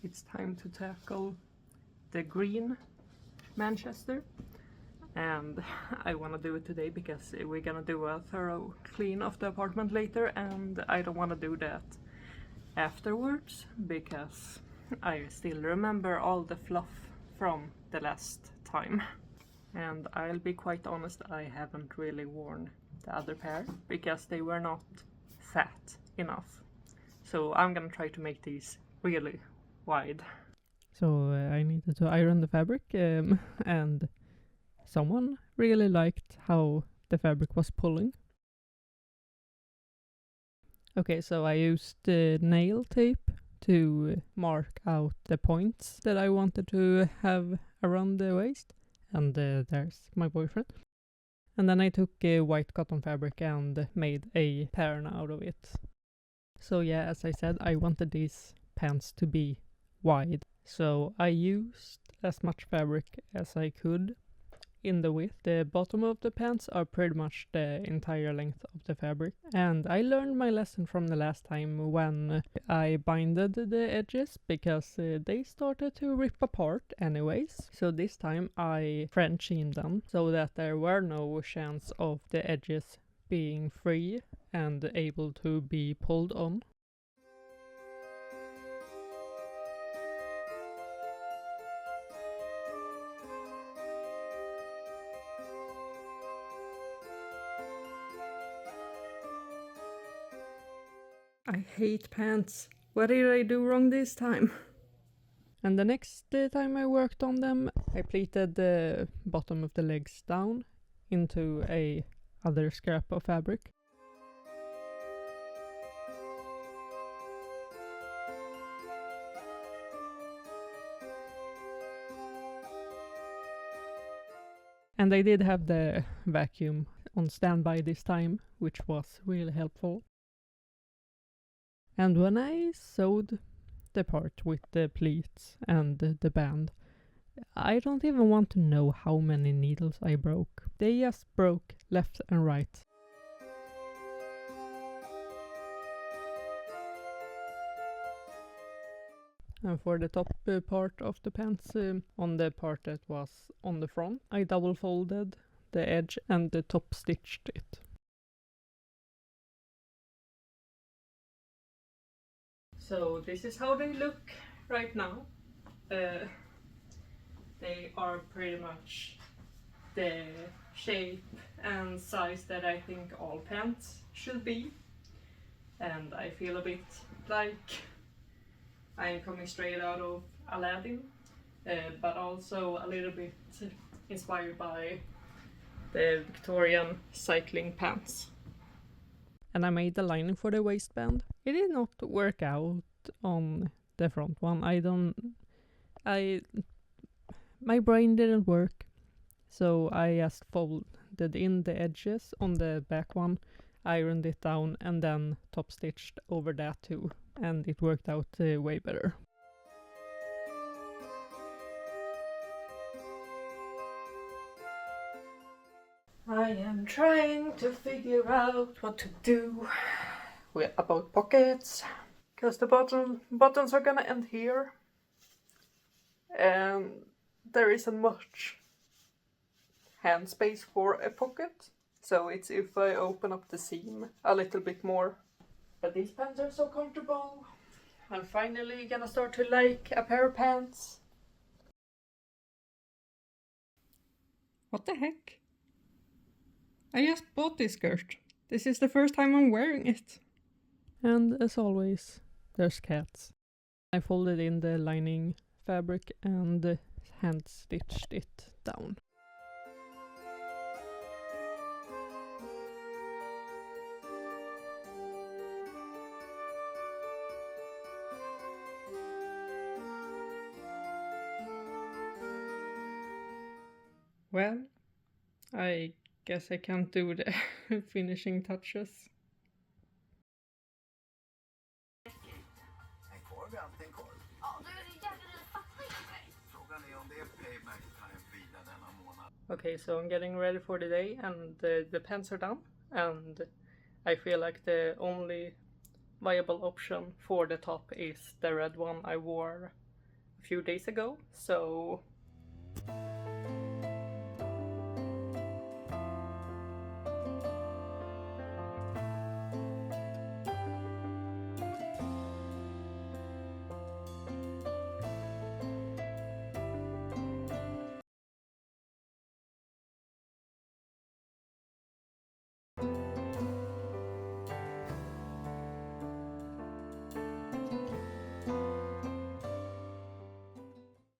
it's time to tackle the green Manchester. And I want to do it today because we're gonna do a thorough clean of the apartment later, and I don't want to do that afterwards because I still remember all the fluff from the last time. And I'll be quite honest, I haven't really worn the other pair because they were not fat enough. So I'm gonna try to make these really wide. So I needed to iron the fabric and someone really liked how the fabric was pulling. Okay, so I used nail tape to mark out the points that I wanted to have around the waist. And there's my boyfriend. And then I took white cotton fabric and made a pattern out of it. So yeah, as I said, I wanted these pants to be wide. So I used as much fabric as I could in the width. The bottom of the pants are pretty much the entire length of the fabric. And I learned my lesson from the last time when I binded the edges because they started to rip apart anyways. So this time I French seamed them so that there were no chance of the edges being free and able to be pulled on. I hate pants. What did I do wrong this time? And the next time I worked on them, I pleated the bottom of the legs down into a other scrap of fabric. And I did have the vacuum on standby this time, which was really helpful. And when I sewed the part with the pleats and the band, I don't even want to know how many needles I broke. They just broke left and right. And for the top part of the pants, on the part that was on the front, I double folded the edge and the top stitched it. So this is how they look right now. They are pretty much the shape and size that I think all pants should be. And I feel a bit like I'm coming straight out of Aladdin, but also a little bit inspired by the Victorian cycling pants. And I made the lining for the waistband. It did not work out on the front one. My brain didn't work, so I just folded in the edges on the back one, ironed it down, and then top stitched over that too, and it worked out way better. I am trying to figure out what to do about pockets, because the buttons are gonna end here, and there isn't much hand space for a pocket, so it's if I open up the seam a little bit more. But these pants are so comfortable. I'm finally gonna start to like a pair of pants. What the heck? I just bought this skirt. This is the first time I'm wearing it. And as always, there's cats. I folded in the lining fabric and hand stitched it down. Well, I guess I can't do the finishing touches. En korv är alltid en korv. Ja, du fattar inte mig. Frågan är om det är payback time vida denna månad. Okay, so I'm getting ready for the day and the pants are done, and I feel like the only viable option for the top is the red one I wore a few days ago, so